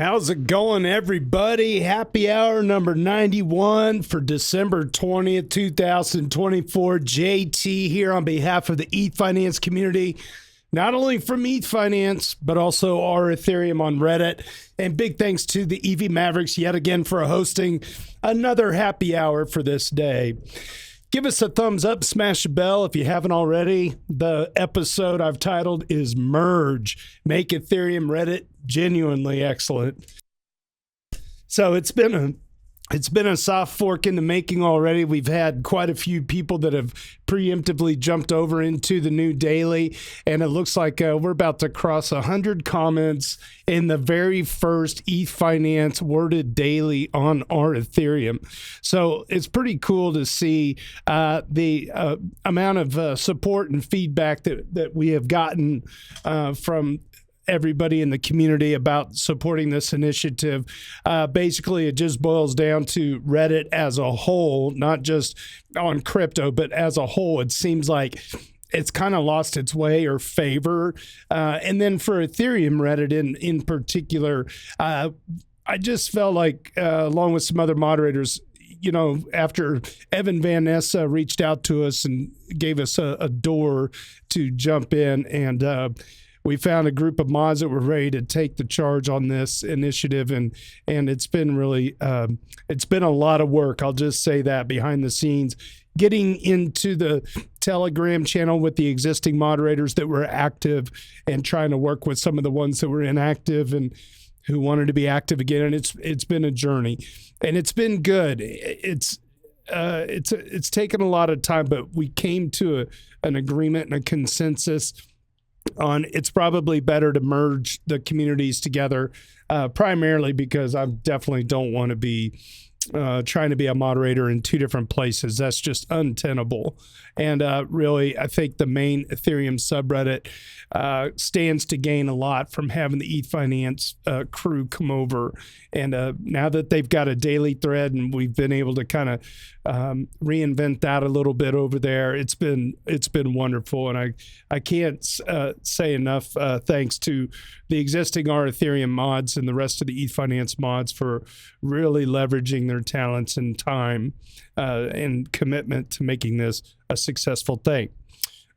How's it going, everybody? Happy hour number 91 for December 20th, 2024. JT here on behalf of the Ethfinance community, not only from Ethfinance, but also our Ethereum on Reddit. And big thanks to the M.E.R.G.E yet again for hosting another happy hour for this day. Give us a thumbs up, smash a bell if you haven't already. The episode I've titled is M.E.R.G.E, Make Ethereum Reddit Genuinely Excellent. So it's been a soft fork in the making already. We've had quite a few people that have preemptively jumped over into the new daily, and it looks like we're about to cross 100 comments in the very first Ethfinance worded daily on our Ethereum. So it's pretty cool to see the amount of support and feedback that we have gotten from everybody in the community about supporting this initiative. Basically, it just boils down to Reddit as a whole, not just on crypto, but as a whole. It seems like it's kind of lost its way or favor. And then for Ethereum Reddit in particular, I just felt like, along with some other moderators, you know, after Evan Van Nessa reached out to us and gave us a door to jump in, and we found a group of mods that were ready to take the charge on this initiative, and it's been really it's been a lot of work. I'll just say that behind the scenes, getting into the Telegram channel with the existing moderators that were active and trying to work with some of the ones that were inactive and who wanted to be active again. And it's been a journey, and it's been good. It's taken a lot of time, but we came to an agreement and a consensus on it's probably better to merge the communities together, primarily because I definitely don't want to be trying to be a moderator in two different places. That's just untenable. And really, I think the main Ethereum subreddit stands to gain a lot from having the Ethfinance crew come over. And now that they've got a daily thread and we've been able to kind of reinvent that a little bit over there, it's been wonderful. And I can't say enough thanks to the existing our Ethereum mods and the rest of the Ethfinance mods for really leveraging their talents and time and commitment to making this a successful thing.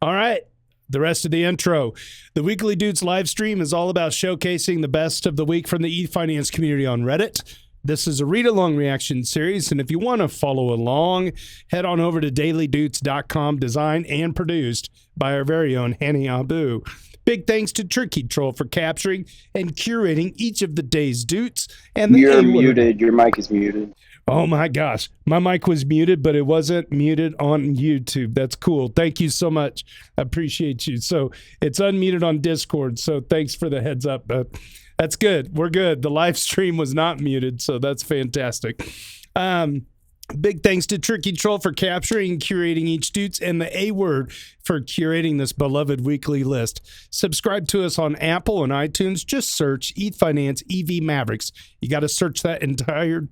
All right. The rest of the intro. The Weekly Doots live stream is all about showcasing the best of the week from the Ethfinance community on Reddit. This is a read-along reaction series, and if you want to follow along, head on over to dailydoots.com, designed and produced by our very own Hani Abu. Big thanks to Tricky Troll for capturing and curating each of the day's doots. And You're muted. Your mic is muted. Oh my gosh. My mic was muted, but it wasn't muted on YouTube. That's cool. Thank you so much. I appreciate you. So it's unmuted on Discord. So thanks for the heads up. That's good. We're good. The live stream was not muted. So that's fantastic. Big thanks to Tricky Troll for capturing and curating each Doots, and the A-Word for curating this beloved weekly list. Subscribe to us on Apple and iTunes. Just search Ethfinance EV Mavericks. You got to search that entire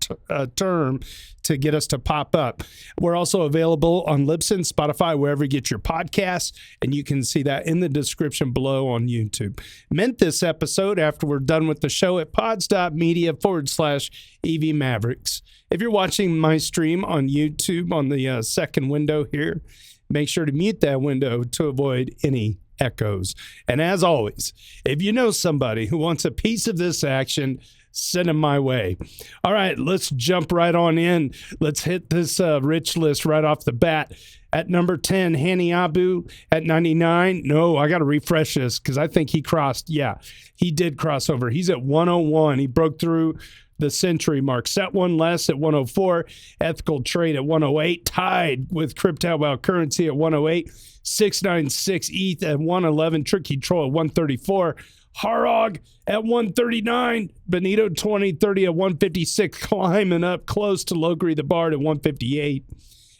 term to get us to pop up. We're also available on Libsyn, Spotify, wherever you get your podcasts, and you can see that in the description below on YouTube. Mint this episode after we're done with the show at pods.media/EV Mavericks. If you're watching my stream on YouTube on the second window here, make sure to mute that window to avoid any echoes. And as always, if you know somebody who wants a piece of this action, send them my way. All right, let's jump right on in. Let's hit this rich list right off the bat. At number 10, Hani Abu. At 99, no, I got to refresh this because I think he crossed. Yeah, he did cross over. He's at 101. He broke through the century mark. Set one less at 104. Ethical Trade at 108. Tied with Crypto Wild Currency at 108. 696 ETH at 111. Tricky Troll at 134. Harog at 139. Benito 2030 at 156. Climbing up close to Logri the Bard at 158.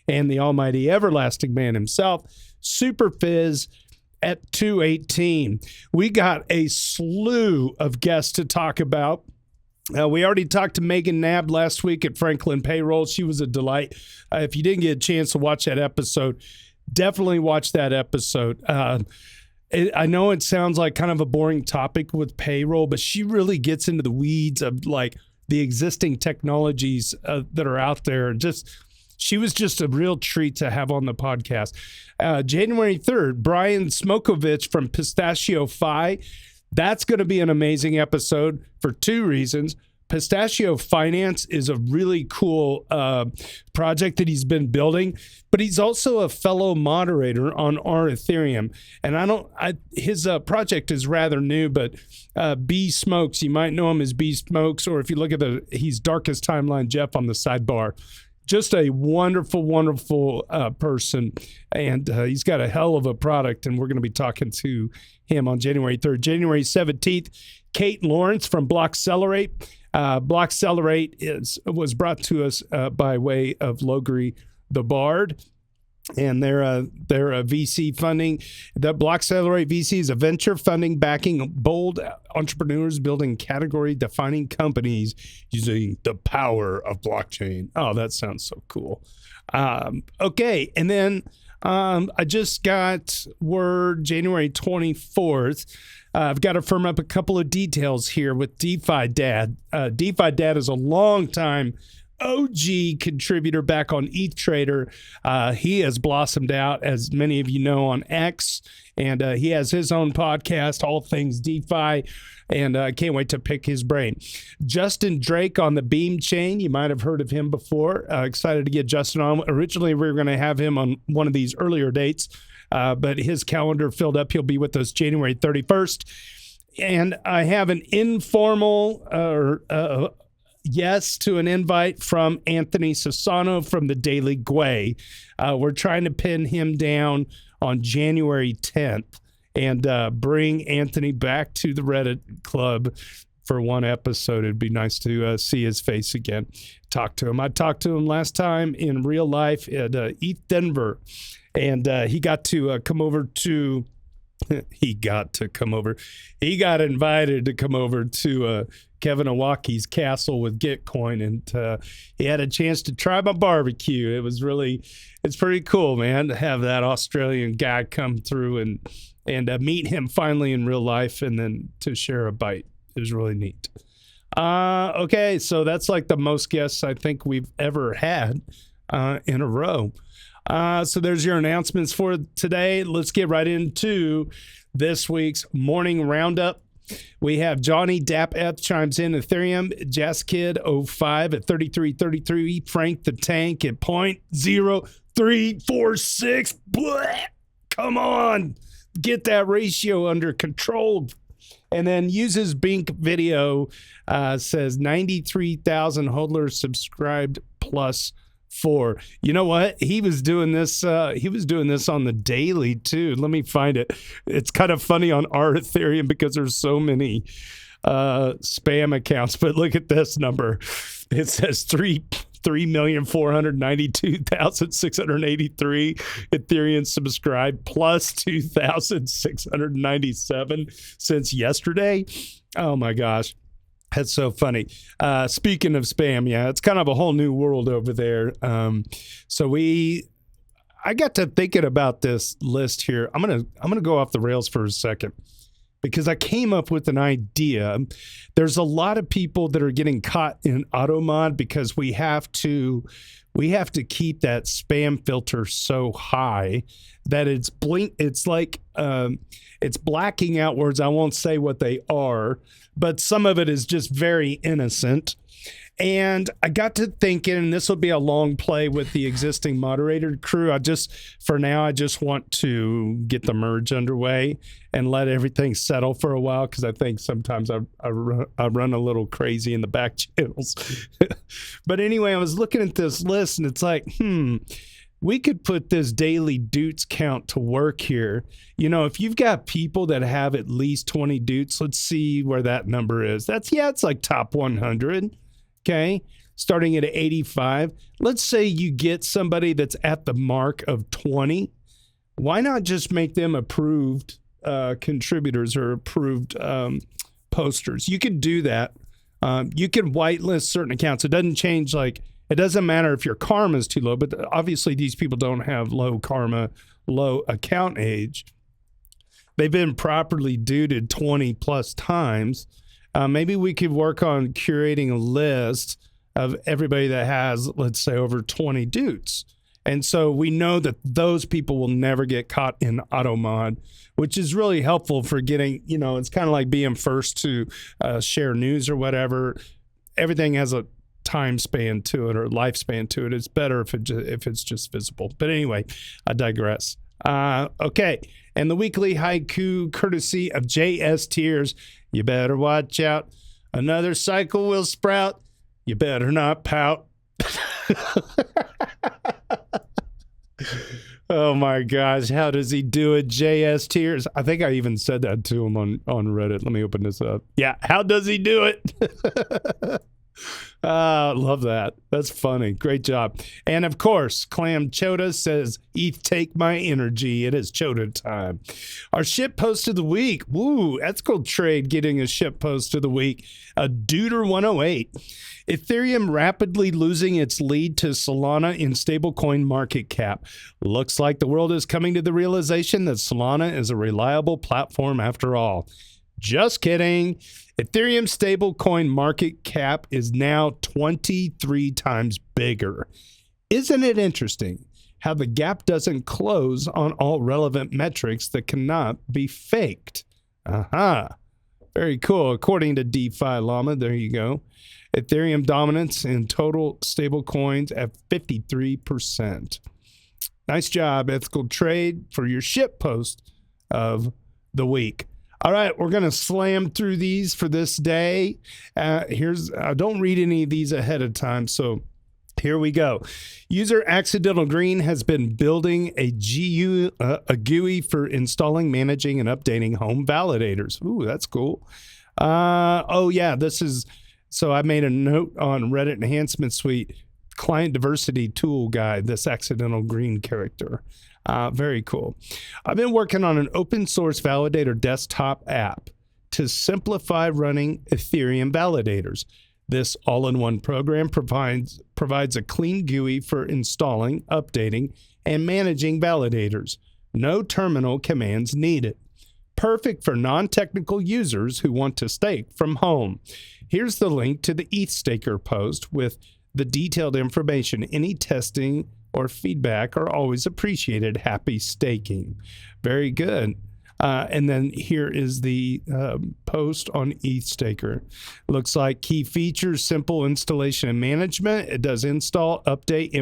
And the almighty everlasting man himself, Super Fizz, at 218. We got a slew of guests to talk about. We already talked to Megan Nab last week at Franklin Payroll. She was a delight. If you didn't get a chance to watch that episode, definitely watch that episode. I know it sounds like kind of a boring topic with payroll, but she really gets into the weeds of like the existing technologies that are out there. She was just a real treat to have on the podcast. January 3rd, Brian Smokovich from Pistachio Fi. That's going to be an amazing episode for two reasons. Pistachio Finance is a really cool project that he's been building, but he's also a fellow moderator on our Ethereum. And his project is rather new, but B Smokes, you might know him as B Smokes, or if you look at he's Darkest Timeline Jeff on the sidebar. Just a wonderful, wonderful person. And he's got a hell of a product, and we're going to be talking to him on January 3rd. January 17th, Kate Lawrence from Blockcelerate. Blockcelerate was brought to us by way of Logri the Bard, and they're a VC funding. The Blockcelerate VC is a venture funding backing bold entrepreneurs building category-defining companies using the power of blockchain. Oh, that sounds so cool. Okay, and then I just got word January 24th. I've got to firm up a couple of details here with DeFi Dad. DeFi Dad is a long-time OG contributor back on ETH Trader. He has blossomed out, as many of you know, on X, and he has his own podcast, All Things DeFi, and I can't wait to pick his brain. Justin Drake on the Beam chain. You might have heard of him before. Excited to get Justin on. Originally, we were going to have him on one of these earlier dates, but his calendar filled up. He'll be with us January 31st. And I have an informal yes to an invite from Anthony Sassano from the Daily Gwei. We're trying to pin him down on January 10th and bring Anthony back to the Reddit Club for one episode. It'd be nice to see his face again, talk to him. I talked to him last time in real life at ETH Denver, and he got to come over to he got invited to come over to Kevin Iwaki's castle with Gitcoin, and he had a chance to try my barbecue. It's pretty cool, man, to have that Australian guy come through and meet him finally in real life, and then to share a bite. It was really neat. Okay, so that's like the most guests I think we've ever had in a row. So there's your announcements for today. Let's get right into this week's morning roundup. We have Johnny Dap chimes in Ethereum, JazzKid05 at 3333, Frank the Tank at 0.0346. Blech! Come on, get that ratio under control. And then uses Bink video, says 93,000 hodlers subscribed plus 4. You know what? He was doing this on the daily too. Let me find it. It's kind of funny on our Ethereum because there's so many spam accounts, but look at this number. It says 3,492,683 Ethereum subscribed plus 2,697 since yesterday. Oh my gosh. That's so funny. Speaking of spam, yeah, it's kind of a whole new world over there. So I got to thinking about this list here. I'm gonna go off the rails for a second because I came up with an idea. There's a lot of people that are getting caught in AutoMod because we have to keep that spam filter so high that it's blacking out words. I won't say what they are, but some of it is just very innocent. And I got to thinking, and this will be a long play with the existing moderator crew. For now, I just want to get the merge underway and let everything settle for a while, because I think sometimes I run a little crazy in the back channels. But anyway, I was looking at this list, and it's like, we could put this daily Doots count to work here. You know, if you've got people that have at least 20 Doots, let's see where that number is. It's like top 100. Okay, starting at 85. Let's say you get somebody that's at the mark of 20. Why not just make them approved contributors or approved posters? You could do that. You can whitelist certain accounts. It doesn't change, it doesn't matter if your karma is too low, but obviously these people don't have low karma, low account age. they've been properly dooted 20 plus times. Maybe we could work on curating a list of everybody that has, let's say, over 20 doots. And so we know that those people will never get caught in auto mod, which is really helpful for getting, it's kind of like being first to share news or whatever. Everything has a time span to it or lifespan to it. It's better if it's just visible. But anyway, I digress. Okay. And the weekly haiku, courtesy of JS Tears. You better watch out. Another cycle will sprout. You better not pout. Oh my gosh, how does he do it? JS Tears. I think I even said that to him on Reddit. Let me open this up. Yeah, how does he do it? Love that. That's funny. Great job. And of course, Clam Chota says, ETH, take my energy. It is Chota time. Our ship post of the week. Woo, ethical trade getting a ship post of the week. A Duder 108. Ethereum rapidly losing its lead to Solana in stablecoin market cap. Looks like the world is coming to the realization that Solana is a reliable platform after all. Just kidding. Ethereum stablecoin market cap is now 23 times bigger. Isn't it interesting how the gap doesn't close on all relevant metrics that cannot be faked? Very cool. According to DeFi Llama, there you go. Ethereum dominance in total stablecoins at 53%. Nice job, Ethical Trade, for your ship post of the week. All right, we're going to slam through these for this day. Don't read any of these ahead of time, so here we go. User Accidental Green has been building a GUI for installing, managing, and updating home validators. Ooh, that's cool. So I made a note on Reddit Enhancement Suite, Client Diversity Tool Guide, this Accidental Green character. Very cool. I've been working on an open source validator desktop app to simplify running Ethereum validators. This all-in-one program provides a clean GUI for installing, updating, and managing validators. No terminal commands needed. Perfect for non-technical users who want to stake from home. Here's the link to the ETH Staker post with the detailed information. Any testing or feedback are always appreciated. Happy staking. Very good. And then here is the post on ETH Staker. Looks like key features, simple installation and management. It does install, update,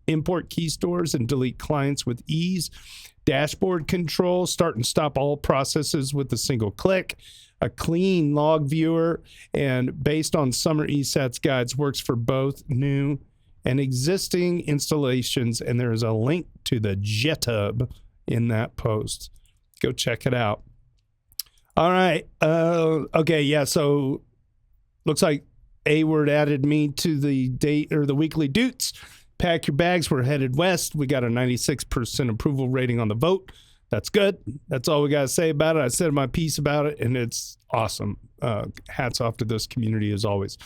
import key stores, and delete clients with ease. Dashboard control, start and stop all processes with a single click. A clean log viewer, and based on Summer eSats guides, works for both new and existing installations. And there is a link to the GitHub in that post. Go check it out. All right. Okay. Yeah. So looks like A-Word added me to the the Weekly Doots. Pack your bags. We're headed west. We got a 96% approval rating on the vote. That's good. That's all we got to say about it. I said my piece about it, and it's awesome. Hats off to this community as always.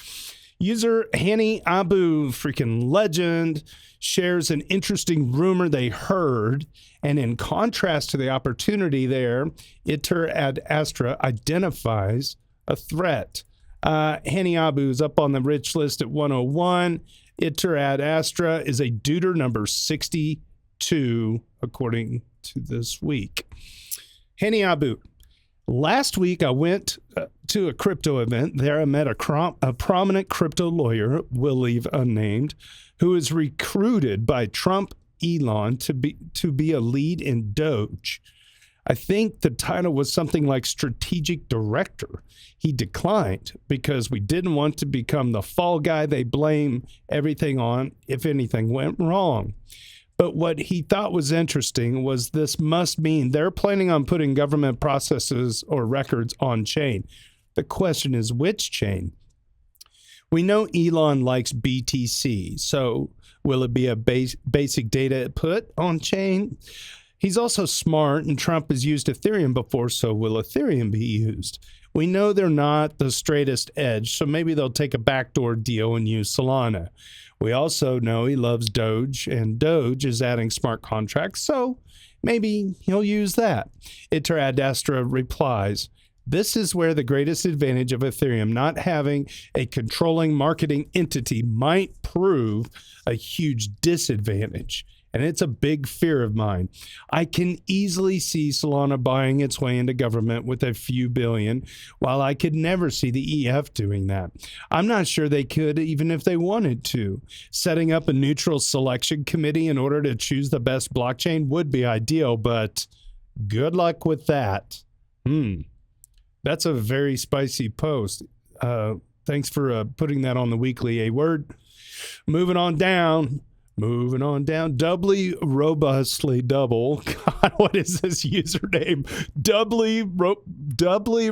User Hani Abu, freaking legend, shares an interesting rumor they heard. And in contrast to the opportunity there, Iter ad Astra identifies a threat. Hani Abu is up on the rich list at 101. Iter ad Astra is a Duder number 62, according to this week. Hani Abu. Last week, I went to a crypto event. There I met a prominent crypto lawyer, will leave unnamed, who is recruited by Trump Elon to be a lead in Doge. I think the title was something like strategic director. He declined because we didn't want to become the fall guy they blame everything on if anything went wrong. But what he thought was interesting was this must mean they're planning on putting government processes or records on chain. The question is, which chain? We know Elon likes BTC, so will it be a basic data put on chain? He's also smart, and Trump has used Ethereum before, so will Ethereum be used? We know they're not the straightest edge, so maybe they'll take a backdoor deal and use Solana. We also know he loves Doge, and Doge is adding smart contracts, so Maybe he'll use that. Iteradastra replies, this is where the greatest advantage of Ethereum not having a controlling marketing entity might prove a huge disadvantage. And it's a big fear of mine. I can easily see Solana buying its way into government with a few billion, while I could never see the EF doing that. I'm not sure they could, even if they wanted to. Setting up a neutral selection committee in order to choose the best blockchain would be ideal, but good luck with that. That's a very spicy post. Thanks for putting that on the weekly, a word. Moving on down, doubly robustly double. God, what is this username? Doubly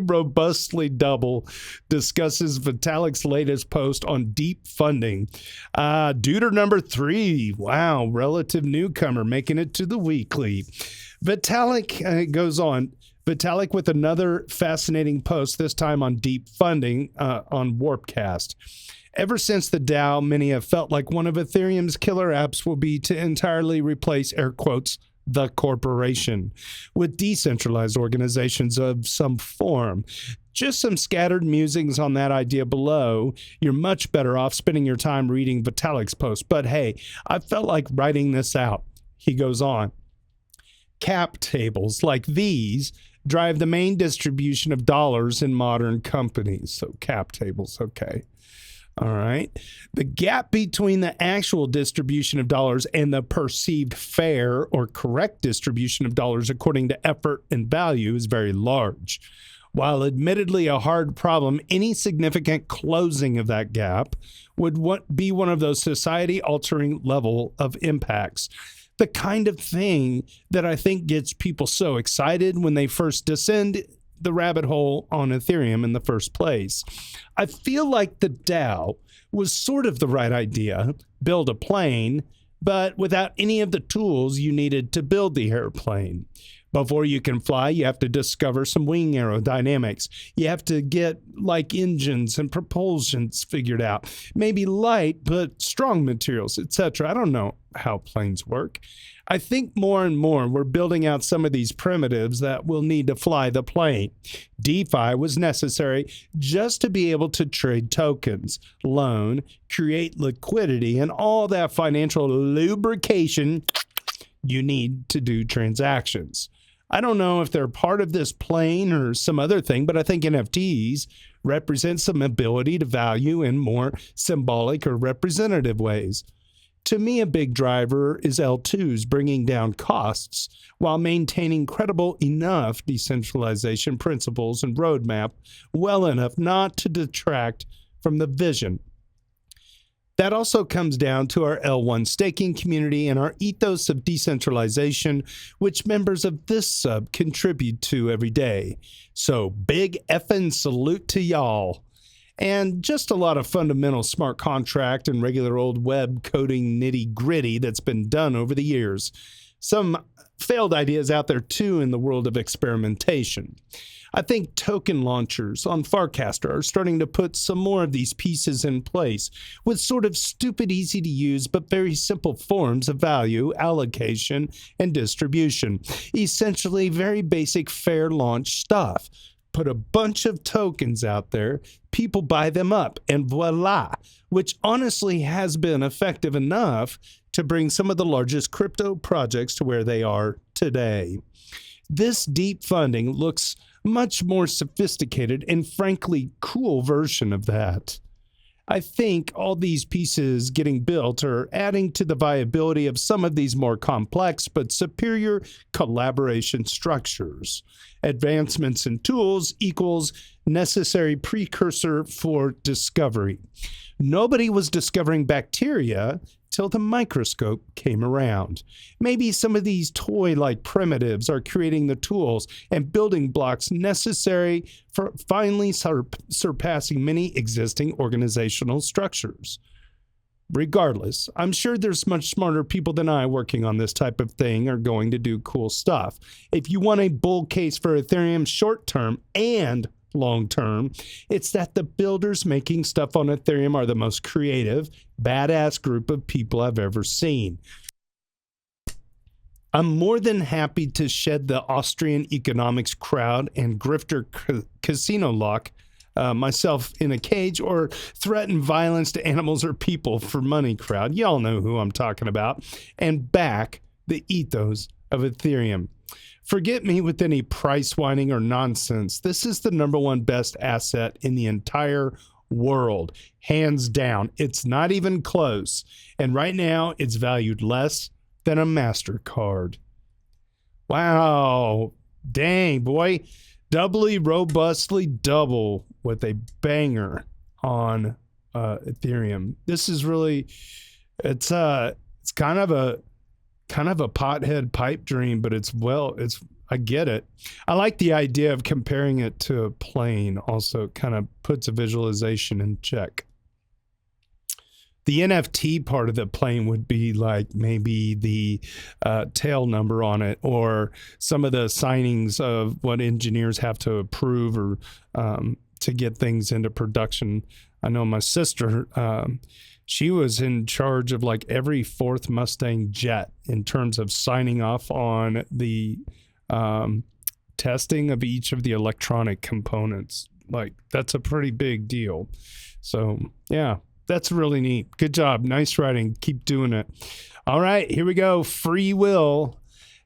robustly double discusses Vitalik's latest post on deep funding. Duder number 3. Wow, relative newcomer making it to the weekly. Vitalik goes on. Vitalik with another fascinating post, this time on deep funding on Warpcast. Ever since the DAO, many have felt like one of Ethereum's killer apps will be to entirely replace, air quotes, the corporation with decentralized organizations of some form. Just some scattered musings on that idea below. You're much better off spending your time reading Vitalik's post. But hey, I felt like writing this out. He goes on. Cap tables like these drive the main distribution of dollars in modern companies. So cap tables, okay. All right. The gap between the actual distribution of dollars and the perceived fair or correct distribution of dollars according to effort and value is very large. While admittedly a hard problem, any significant closing of that gap would be one of those society-altering level of impacts. The kind of thing that I think gets people so excited when they first descend the rabbit hole on Ethereum in the first place. I feel like the DAO was sort of the right idea, build a plane, but without any of the tools you needed to build the airplane. Before you can fly, you have to discover some wing aerodynamics. You have to get like engines and propulsions figured out. Maybe light, but strong materials, etc. I don't know how planes work. I think more and more we're building out some of these primitives that will need to fly the plane. DeFi was necessary just to be able to trade tokens, loan, create liquidity, and all that financial lubrication you need to do transactions. I don't know if they're part of this plane or some other thing, but I think NFTs represent some ability to value in more symbolic or representative ways. To me, a big driver is L2s bringing down costs while maintaining credible enough decentralization principles and roadmap well enough not to detract from the vision. That also comes down to our L1 staking community and our ethos of decentralization, which members of this sub contribute to every day. So big effing salute to y'all. And just a lot of fundamental smart contract and regular old web coding nitty-gritty that's been done over the years. Some failed ideas out there too in the world of experimentation. I think token launchers on Farcaster are starting to put some more of these pieces in place with sort of stupid, easy to use, but very simple forms of value, allocation, and distribution. Essentially very basic fair launch stuff. Put a bunch of tokens out there, people buy them up, and voila, which honestly has been effective enough to bring some of the largest crypto projects to where they are today. This deep funding looks much more sophisticated and frankly cool version of that. I think all these pieces getting built are adding to the viability of some of these more complex but superior collaboration structures. Advancements in tools equals necessary precursor for discovery. Nobody was discovering bacteria till the microscope came around. Maybe some of these toy-like primitives are creating the tools and building blocks necessary for finally surpassing many existing organizational structures. Regardless, I'm sure there's much smarter people than I working on this type of thing are going to do cool stuff. If you want a bull case for Ethereum short-term and long-term, it's that the builders making stuff on Ethereum are the most creative, badass group of people I've ever seen. I'm more than happy to shed the Austrian economics crowd and grifter casino lock myself in a cage or threaten violence to animals or people for money crowd. Y'all know who I'm talking about. And back the ethos of Ethereum. Forget me with any price whining or nonsense. This is the number one best asset in the entire world. Hands down. It's not even close. And right now, it's valued less than a MasterCard. Wow. Dang, boy. Doubly, robustly double with a banger on Ethereum. This is really, it's kind of a pothead pipe dream, but I get it. I like the idea of comparing it to a plane. Also kind of puts a visualization in check. The NFT part of the plane would be like maybe the tail number on it, or some of the signings of what engineers have to approve or to get things into production. I know my sister, she was in charge of like every fourth Mustang jet in terms of signing off on the testing of each of the electronic components. Like, that's a pretty big deal. So, yeah. That's really neat. Good job. Nice writing. Keep doing it. All right, here we go. Free will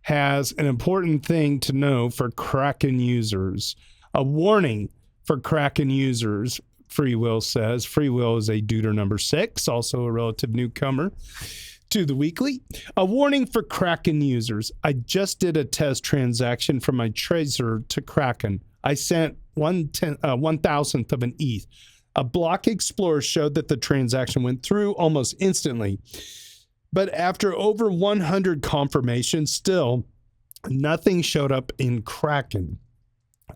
has an important thing to know for Kraken users. A warning for Kraken users, Free will says. Free will is a duder number 6, also a relative newcomer to the weekly. A warning for Kraken users. I just did a test transaction from my Tracer to Kraken. I sent 1,000th of an ETH. A block explorer showed that the transaction went through almost instantly. But after over 100 confirmations, still nothing showed up in Kraken.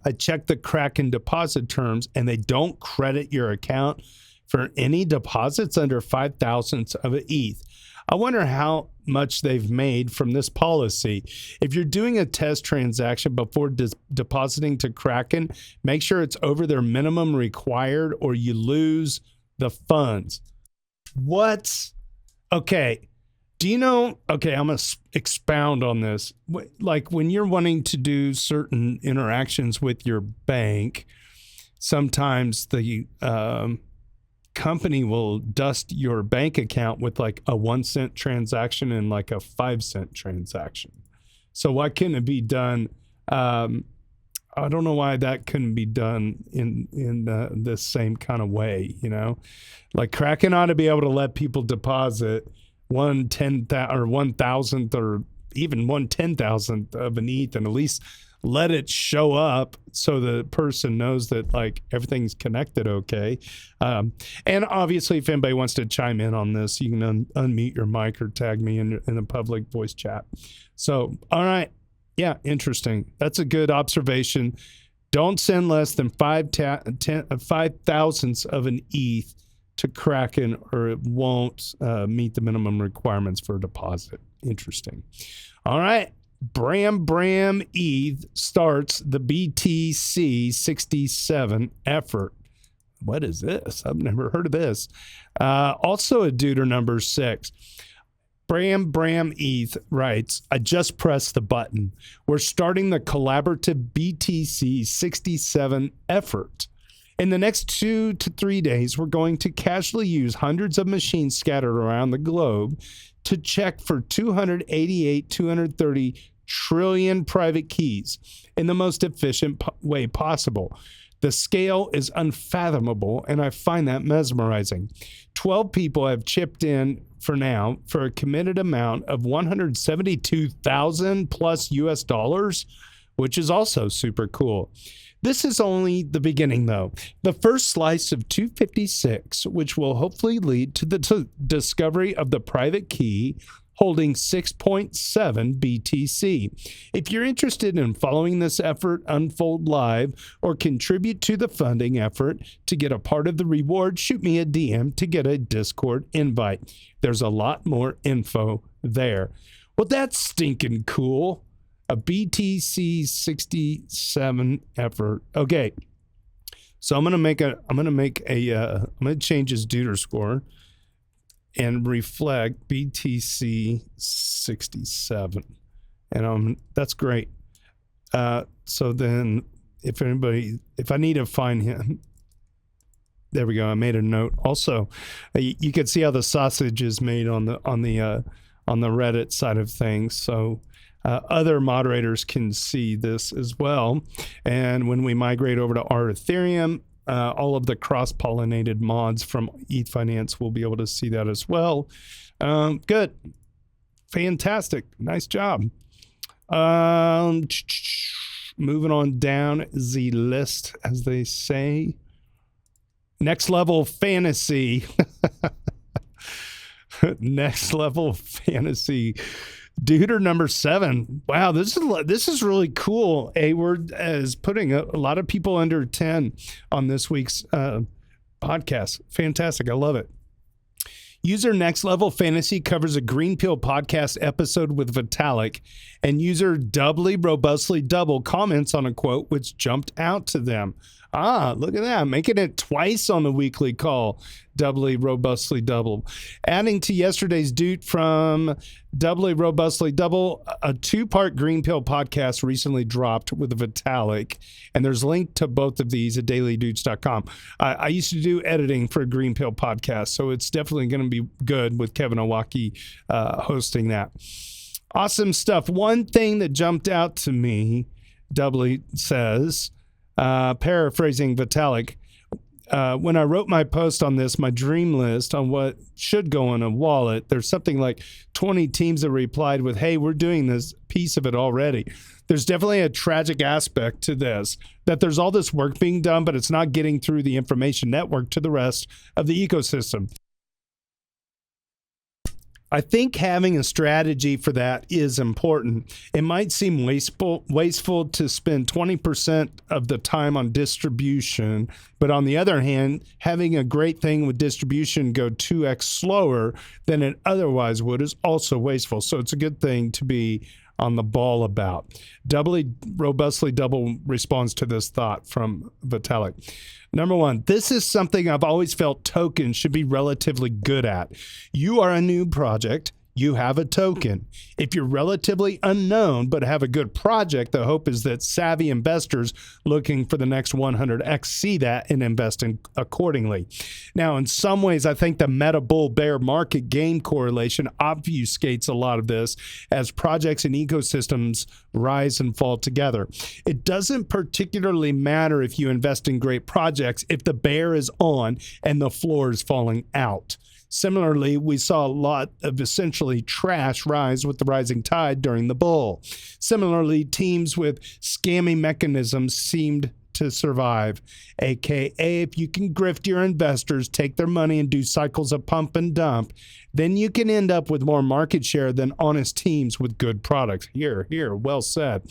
I checked the Kraken deposit terms, and they don't credit your account for any deposits under 5,000ths of an ETH. I wonder how much they've made from this policy. If you're doing a test transaction before depositing to Kraken, make sure it's over their minimum required or you lose the funds. What? Okay. Do you know? Okay, I'm going to expound on this. Like when you're wanting to do certain interactions with your bank, sometimes the company will dust your bank account with like a 1-cent transaction and like a 5-cent transaction. So why couldn't it be done? I don't know why that couldn't be done in the same kind of way, you know? Like Kraken ought to be able to let people deposit 1/10,000th or even 1/10,000th of an ETH and at least let it show up so the person knows that like everything's connected okay. And obviously, if anybody wants to chime in on this, you can unmute your mic or tag me in a public voice chat. So, all right. Yeah, interesting. That's a good observation. Don't send less than 5,000ths of an ETH to Kraken or it won't meet the minimum requirements for a deposit. Interesting. All right. Bram ETH starts the BTC 67 effort. What is this? I've never heard of this. Also a duder number 6. Bram ETH writes, I just pressed the button. We're starting the collaborative BTC 67 effort. In the next 2 to 3 days, we're going to casually use hundreds of machines scattered around the globe to check for 230 trillion private keys in the most efficient way possible. The scale is unfathomable, and I find that mesmerizing. 12 people have chipped in for now for a committed amount of 172,000 plus US dollars, which is also super cool. This is only the beginning, though. The first slice of 256, which will hopefully lead to the discovery of the private key holding 6.7 BTC. If you're interested in following this effort unfold live or contribute to the funding effort to get a part of the reward, shoot me a DM to get a Discord invite. There's a lot more info there. Well, that's stinking cool. A BTC 67 effort. Okay. So I'm going to change his duder score and reflect BTC 67. And that's great. So then if I need to find him, there we go. I made a note. Also, you can see how the sausage is made on the Reddit side of things. So other moderators can see this as well. And when we migrate over to our Ethereum, all of the cross-pollinated mods from Ethfinance will be able to see that as well. Good. Fantastic. Nice job. Moving on down the list, as they say. Next level fantasy. Next level fantasy. Duder number 7. Wow, this is really cool. A-Word is putting a lot of people under 10 on this week's podcast. Fantastic. I love it. User Next Level Fantasy covers a Green Pill podcast episode with Vitalik, and user Doubly Robustly Double comments on a quote which jumped out to them. Look at that. Making it twice on the weekly call. Doubly Robustly Double. Adding to yesterday's doot from Doubly Robustly Double, a 2-part Green Pill podcast recently dropped with Vitalik, and there's a link to both of these at dailydoots.com. I used to do editing for a Green Pill podcast, so it's definitely going to be good with Kevin Owocki hosting that. Awesome stuff. One thing that jumped out to me, Doubly says, paraphrasing Vitalik, when I wrote my post on this, my dream list on what should go in a wallet, there's something like 20 teams that replied with, hey, we're doing this piece of it already. There's definitely a tragic aspect to this, that there's all this work being done, but it's not getting through the information network to the rest of the ecosystem. I think having a strategy for that is important. It might seem wasteful to spend 20% of the time on distribution, but on the other hand, having a great thing with distribution go 2x slower than it otherwise would is also wasteful. So it's a good thing to be on the ball about. Doubly Robustly Double responds to this thought from Vitalik. Number 1, this is something I've always felt tokens should be relatively good at. You are a new project. You have a token. If you're relatively unknown but have a good project, the hope is that savvy investors looking for the next 100x see that and invest in accordingly. Now, in some ways, I think the meta bull bear market game correlation obfuscates a lot of this as projects and ecosystems rise and fall together. It doesn't particularly matter if you invest in great projects if the bear is on and the floor is falling out. Similarly, we saw a lot of essentially trash rise with the rising tide during the bull. Similarly, teams with scammy mechanisms seemed to survive, aka if you can grift your investors, take their money and do cycles of pump and dump, then you can end up with more market share than honest teams with good products. Here, well said.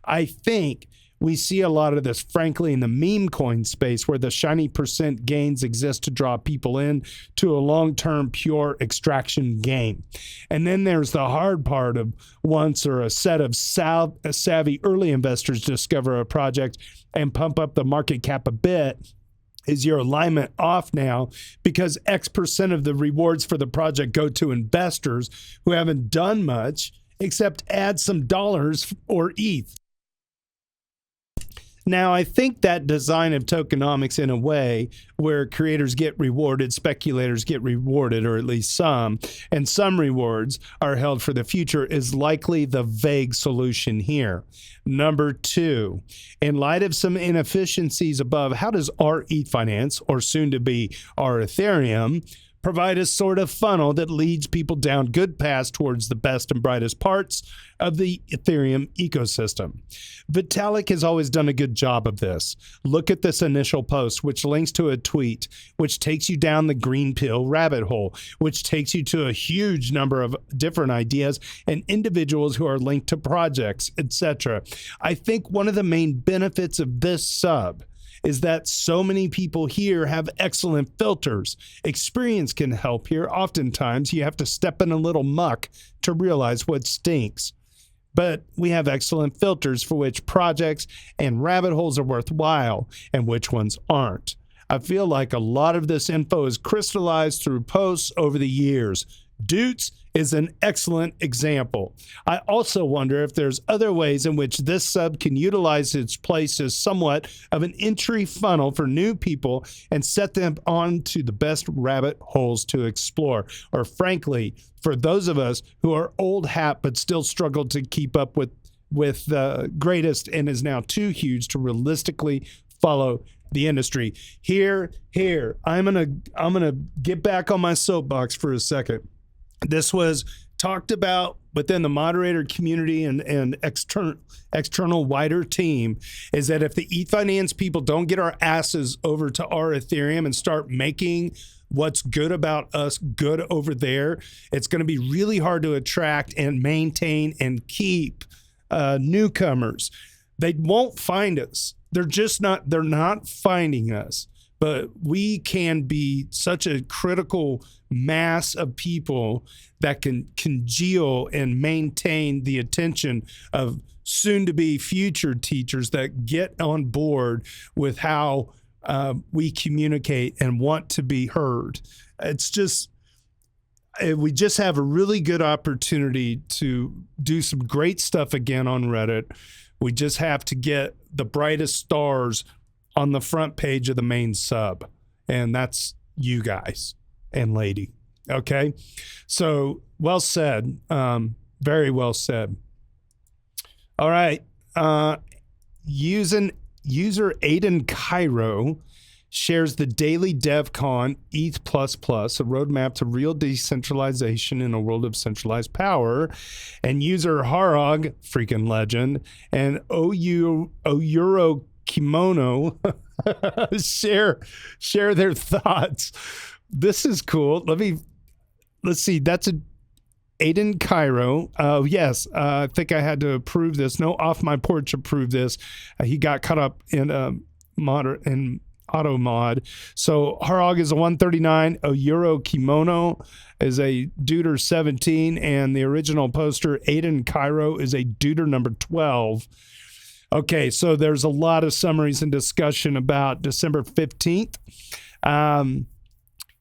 I think we see a lot of this, frankly, in the meme coin space where the shiny percent gains exist to draw people in to a long-term pure extraction game. And then there's the hard part of once or a set of savvy early investors discover a project and pump up the market cap a bit. Is your alignment off now because X% of the rewards for the project go to investors who haven't done much except add some dollars or ETH? Now, I think that design of tokenomics in a way where creators get rewarded, speculators get rewarded, or at least some, and some rewards are held for the future is likely the vague solution here. Number 2, in light of some inefficiencies above, how does our Ethfinance, or soon to be our Ethereum, provide a sort of funnel that leads people down good paths towards the best and brightest parts of the Ethereum ecosystem? Vitalik has always done a good job of this. Look at this initial post, which links to a tweet, which takes you down the green pill rabbit hole, which takes you to a huge number of different ideas and individuals who are linked to projects, etc. I think one of the main benefits of this sub is that so many people here have excellent filters. Experience can help here. Oftentimes, you have to step in a little muck to realize what stinks. But we have excellent filters for which projects and rabbit holes are worthwhile and which ones aren't. I feel like a lot of this info is crystallized through posts over the years. Doots is an excellent example. I also wonder if there's other ways in which this sub can utilize its place as somewhat of an entry funnel for new people and set them on to the best rabbit holes to explore. Or frankly, for those of us who are old hat but still struggle to keep up with the greatest and is now too huge to realistically follow the industry. Here, I'm gonna get back on my soapbox for a second. This was talked about within the moderator community and external wider team, is that if the Ethfinance people don't get our asses over to our Ethereum and start making what's good about us good over there, it's going to be really hard to attract and maintain and keep newcomers. They won't find us. They're not finding us. But we can be such a critical mass of people that can congeal and maintain the attention of soon-to-be future teachers that get on board with how we communicate and want to be heard. It's just, we just have a really good opportunity to do some great stuff again on Reddit. We just have to get the brightest stars on the front page of the main sub, and that's you guys and lady. Okay, so well said, very well said. All right, user Aiden Cairo shares the daily DevCon ETH++, a roadmap to real decentralization in a world of centralized power. And user Harog, freaking legend, and Oyuro Kimono share their thoughts. This is cool. Let's see. That's Aiden Cairo. Yes, I think I had to approve this. No, off my porch approved this. He got caught up in auto mod. So Harog is a 139. Oyuro Kimono is a Duder 17, and the original poster Aiden Cairo is a Duder number 12. Okay, so there's a lot of summaries and discussion about December 15th.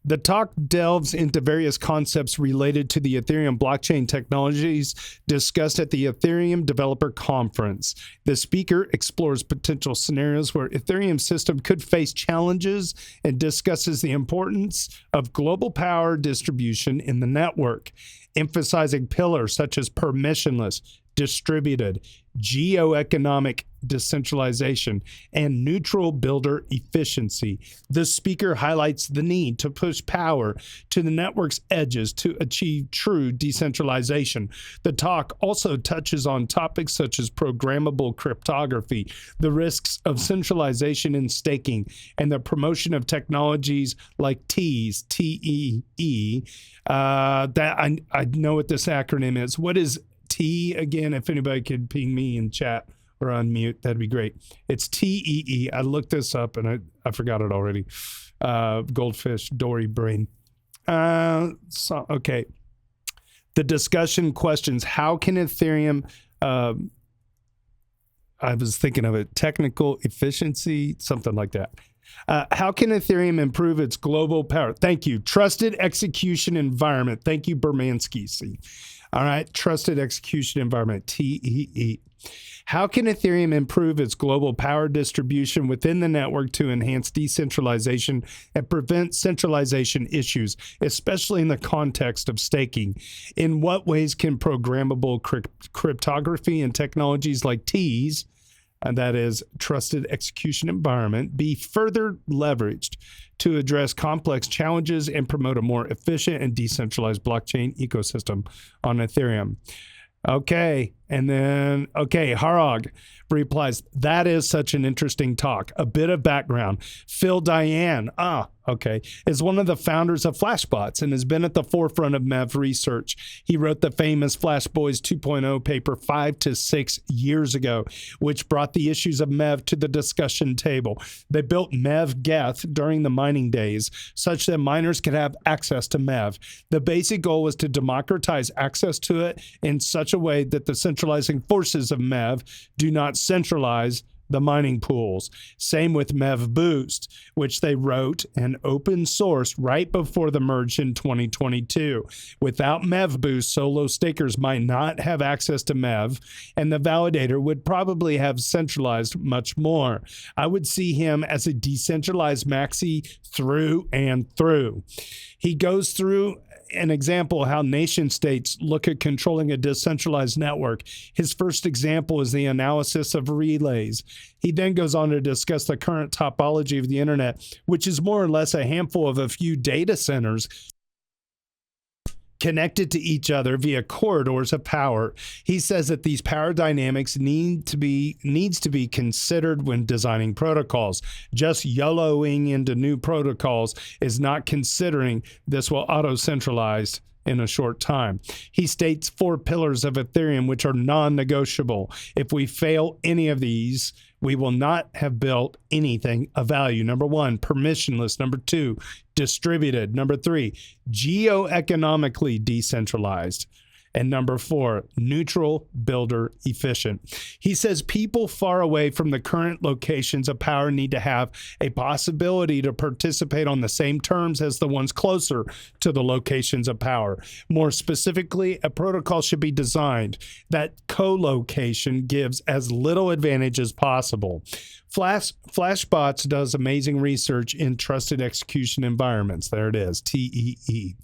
The talk delves into various concepts related to the Ethereum blockchain technologies discussed at the Ethereum Developer Conference. The speaker explores potential scenarios where Ethereum system could face challenges and discusses the importance of global power distribution in the network, emphasizing pillars such as permissionless, distributed, geoeconomic decentralization, and neutral builder efficiency. The speaker highlights the need to push power to the network's edges to achieve true decentralization. The talk also touches on topics such as programmable cryptography, the risks of centralization in staking, and the promotion of technologies like TEES, T-E-E. That I know what this acronym is. What is T again? If anybody could ping me in chat or unmute, that'd be great. It's TEE. I looked this up and I forgot it already. Goldfish, Dory brain. Okay. The discussion questions: how can Ethereum, I was thinking of it, technical efficiency, something like that. How can Ethereum improve its global power? Thank you. Trusted execution environment. Thank you, Bermansky. See. All right. Trusted execution environment, TEE. How can Ethereum improve its global power distribution within the network to enhance decentralization and prevent centralization issues, especially in the context of staking? In what ways can programmable cryptography and technologies like TEES, and that is trusted execution environment, be further leveraged to address complex challenges and promote a more efficient and decentralized blockchain ecosystem on Ethereum? Okay. And then, Harog replies, that is such an interesting talk. A bit of background. Phil Diane, is one of the founders of Flashbots and has been at the forefront of M.E.R.G.E research. He wrote the famous Flashboys 2.0 paper 5 to 6 years ago, which brought the issues of M.E.R.G.E to the discussion table. They built M.E.R.G.E during the mining days, such that miners could have access to M.E.R.G.E. The basic goal was to democratize access to it in such a way that the centralizing forces of M.E.R.G.E do not centralize the mining pools. Same with MEV Boost, which they wrote and open sourced right before the merge in 2022. Without MEV Boost, solo stakers might not have access to MEV, and the validator would probably have centralized much more. I would see him as a decentralized maxi through and through. He goes through an example how nation states look at controlling a decentralized network. His first example is the analysis of relays. He then goes on to discuss the current topology of the internet, which is more or less a handful of a few data centers connected to each other via corridors of power. He says that these power dynamics needs to be considered when designing protocols. Just YOLOing into new protocols is not considering this will auto-centralize in a short time. He states 4 pillars of Ethereum which are non-negotiable. If we fail any of these, we will not have built anything of value. Number 1, permissionless. Number 2, distributed. Number 3, geoeconomically decentralized. And number 4, neutral, builder, efficient. He says people far away from the current locations of power need to have a possibility to participate on the same terms as the ones closer to the locations of power. More specifically, a protocol should be designed that co-location gives as little advantage as possible. Flashbots does amazing research in trusted execution environments. There it is, TEE,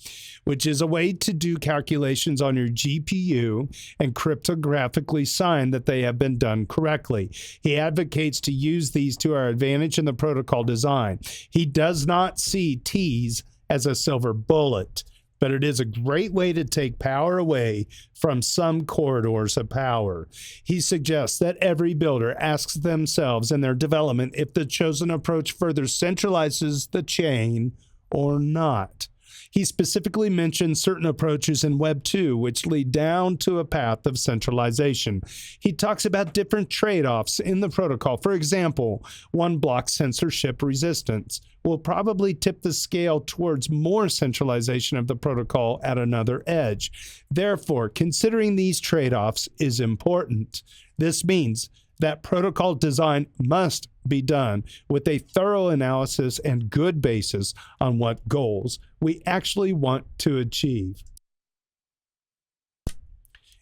which is a way to do calculations on your GPU and cryptographically sign that they have been done correctly. He advocates to use these to our advantage in the protocol design. He does not see T's as a silver bullet, but it is a great way to take power away from some corridors of power. He suggests that every builder asks themselves in their development if the chosen approach further centralizes the chain or not. He specifically mentioned certain approaches in Web 2 which lead down to a path of centralization. He talks about different trade-offs in the protocol. For example, one block censorship resistance will probably tip the scale towards more centralization of the protocol at another edge. Therefore, considering these trade-offs is important. This means that protocol design must be done with a thorough analysis and good basis on what goals we actually want to achieve.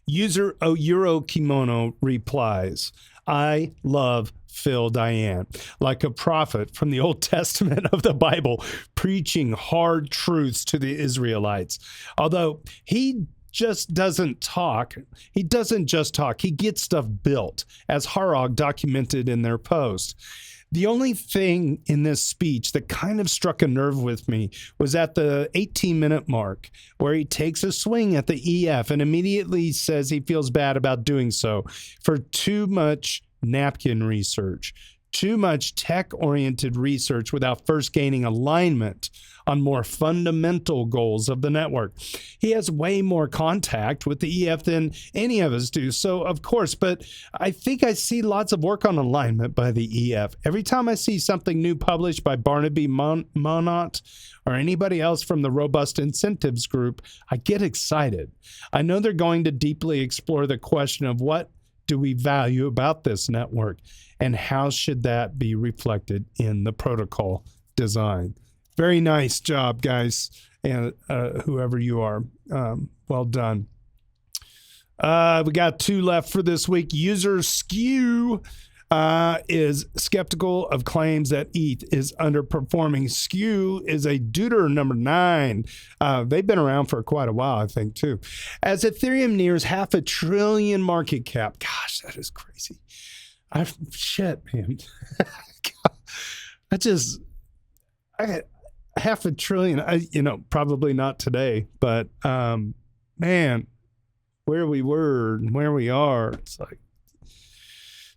User Oyuro Kimono replies, I love Phil Diane, like a prophet from the Old Testament of the Bible, preaching hard truths to the Israelites. Although he just doesn't talk. He doesn't just talk. He gets stuff built, as Harog documented in their post. The only thing in this speech that kind of struck a nerve with me was at the 18-minute mark, where he takes a swing at the EF and immediately says he feels bad about doing so for too much napkin research, too much tech-oriented research without first gaining alignment on more fundamental goals of the network. He has way more contact with the EF than any of us do, so of course, but I think I see lots of work on alignment by the EF. Every time I see something new published by Barnaby Monot or anybody else from the Robust Incentives group, I get excited. I know they're going to deeply explore the question of what do we value about this network and how should that be reflected in the protocol design. Very nice job, guys, and whoever you are. Well done. We got 2 left for this week. User Skew is skeptical of claims that ETH is underperforming. Skew is a Deuter number 9. They've been around for quite a while, I think, too. As Ethereum nears $500 billion market cap. Gosh, that is crazy. Shit, man. I had $500 billion, probably not today, but man, where we were and where we are, it's like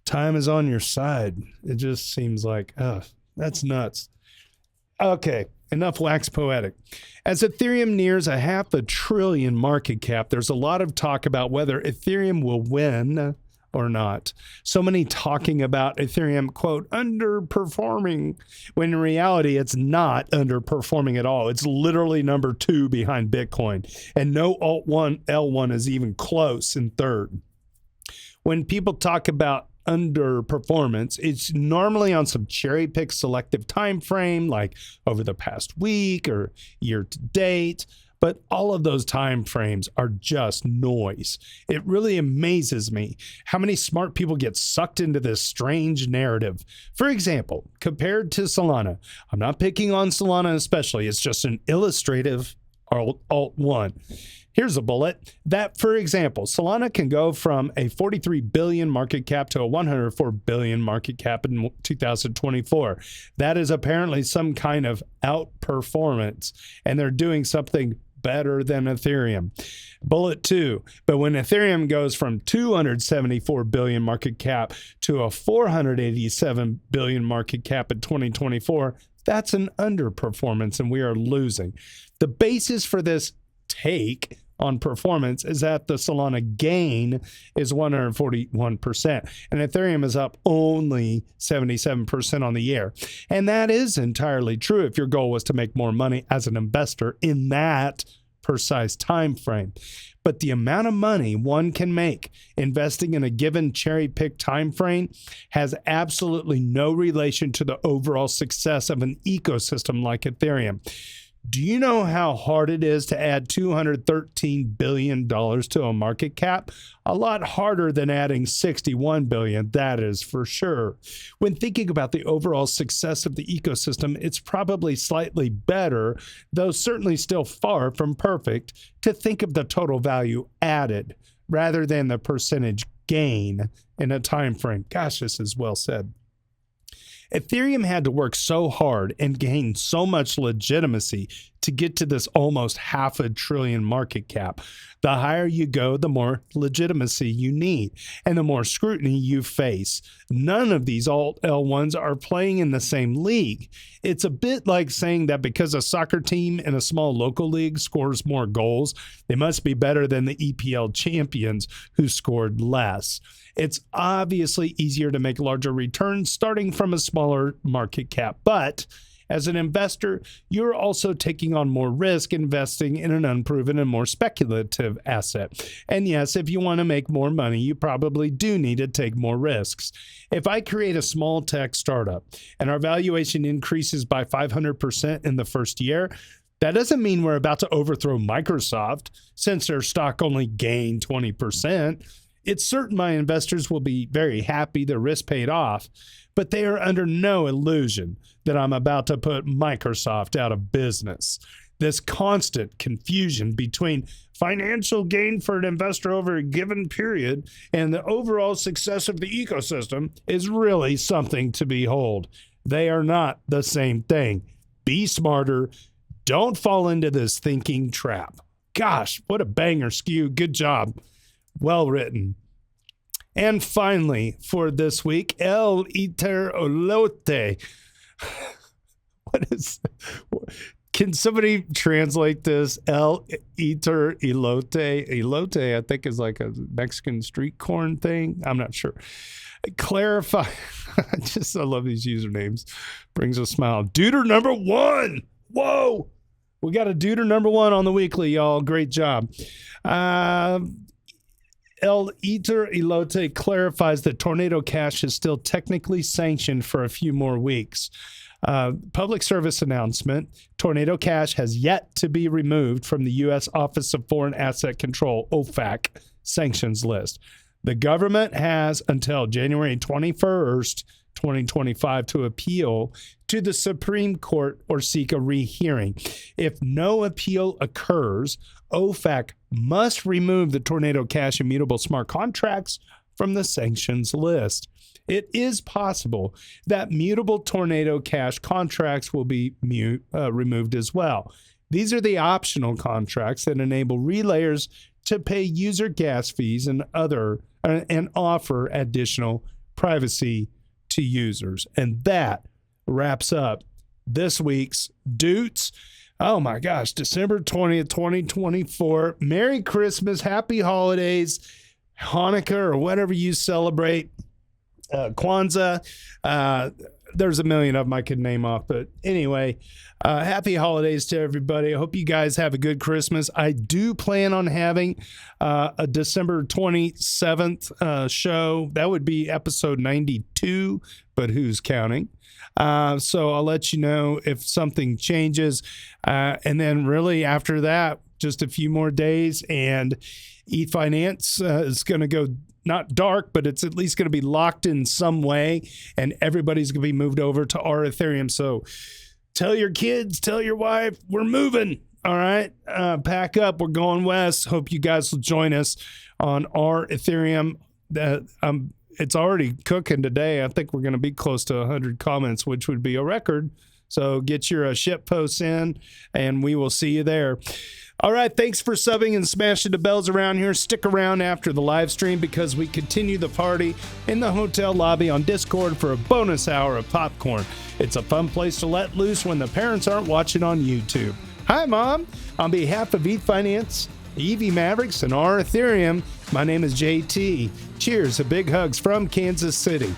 time is on your side. It just seems like, that's nuts. Okay, enough wax poetic. As Ethereum nears $500 billion market cap, there's a lot of talk about whether Ethereum will win or not. So many talking about Ethereum, quote, underperforming, when in reality, it's not underperforming at all. It's literally number 2 behind Bitcoin, and no Alt1, L1 is even close in third. when people talk about underperformance, it's normally on some cherry pick selective time frame, like over the past week or year to date. But all of those time frames are just noise. It really amazes me how many smart people get sucked into this strange narrative. For example, compared to Solana, I'm not picking on Solana especially, it's just an illustrative alt one. Here's a bullet that, for example, Solana can go from a 43 billion market cap to a 104 billion market cap in 2024. That is apparently some kind of outperformance, and they're doing something better than Ethereum. Bullet 2, but when Ethereum goes from 274 billion market cap to a 487 billion market cap in 2024, that's an underperformance and we are losing. The basis for this take on performance is that the Solana gain is 141% and Ethereum is up only 77% on the year. And that is entirely true if your goal was to make more money as an investor in that precise time frame. But the amount of money one can make investing in a given cherry-picked time frame has absolutely no relation to the overall success of an ecosystem like Ethereum. Do you know how hard it is to add $213 billion to a market cap? A lot harder than adding $61 billion, that is for sure. When thinking about the overall success of the ecosystem, it's probably slightly better, though certainly still far from perfect, to think of the total value added rather than the percentage gain in a time frame. Gosh, this is well said. Ethereum had to work so hard and gain so much legitimacy to get to this almost $500 billion market cap. The higher you go, the more legitimacy you need and the more scrutiny you face. None of these alt L1s are playing in the same league. It's a bit like saying that because a soccer team in a small local league scores more goals, they must be better than the EPL champions who scored less. It's obviously easier to make larger returns starting from a smaller market cap, but as an investor, you're also taking on more risk investing in an unproven and more speculative asset. And yes, if you want to make more money, you probably do need to take more risks. If I create a small tech startup and our valuation increases by 500% in the first year, that doesn't mean we're about to overthrow Microsoft since their stock only gained 20%. It's certain my investors will be very happy their risk paid off, but they are under no illusion that I'm about to put Microsoft out of business. This constant confusion between financial gain for an investor over a given period and the overall success of the ecosystem is really something to behold. They are not the same thing. Be smarter. Don't fall into this thinking trap. Gosh, what a banger skew. Good job. Well written. And finally, for this week, El Elote. What is? Can somebody translate this? El Elote. Elote, I think, is like a Mexican street corn thing. I'm not sure. Clarify. I love these usernames. Brings a smile. Duder number 1. Whoa. We got a Duder number 1 on the weekly, y'all. Great job. El Elote clarifies that Tornado Cash is still technically sanctioned for a few more weeks. Public service announcement, Tornado Cash has yet to be removed from the U.S. Office of Foreign Asset Control, OFAC, sanctions list. The government has until January 21st, 2025 to appeal to the Supreme Court or seek a rehearing. If no appeal occurs, OFAC must remove the Tornado Cash immutable smart contracts from the sanctions list. It is possible that mutable Tornado Cash contracts will be removed as well. These are the optional contracts that enable relayers to pay user gas fees and offer additional privacy to users. And that wraps up this week's Doots. Oh my gosh, December 20th, 2024. Merry Christmas, happy holidays, Hanukkah, or whatever you celebrate, Kwanzaa. there's a million of them I could name off. But anyway, happy holidays to everybody. I hope you guys have a good Christmas. I do plan on having a December 27th show. That would be episode 92, but who's counting? So I'll let you know if something changes. And then really after that, just a few more days, and Ethfinance is going to go not dark, but it's at least going to be locked in some way, and everybody's going to be moved over to our Ethereum. So tell your kids, tell your wife, we're moving. All right. Pack up. We're going west. Hope you guys will join us on our Ethereum. It's already cooking today. I think we're going to be close to 100 comments, which would be a record. So get your ship posts in, and we will see you there. All right, thanks for subbing and smashing the bells around here. Stick around after the live stream because we continue the party in the hotel lobby on Discord for a bonus hour of popcorn. It's a fun place to let loose when the parents aren't watching on YouTube. Hi, Mom. On behalf of Ethfinance, EV Mavericks, and our Ethereum, my name is JT. Cheers, and big hugs from Kansas City.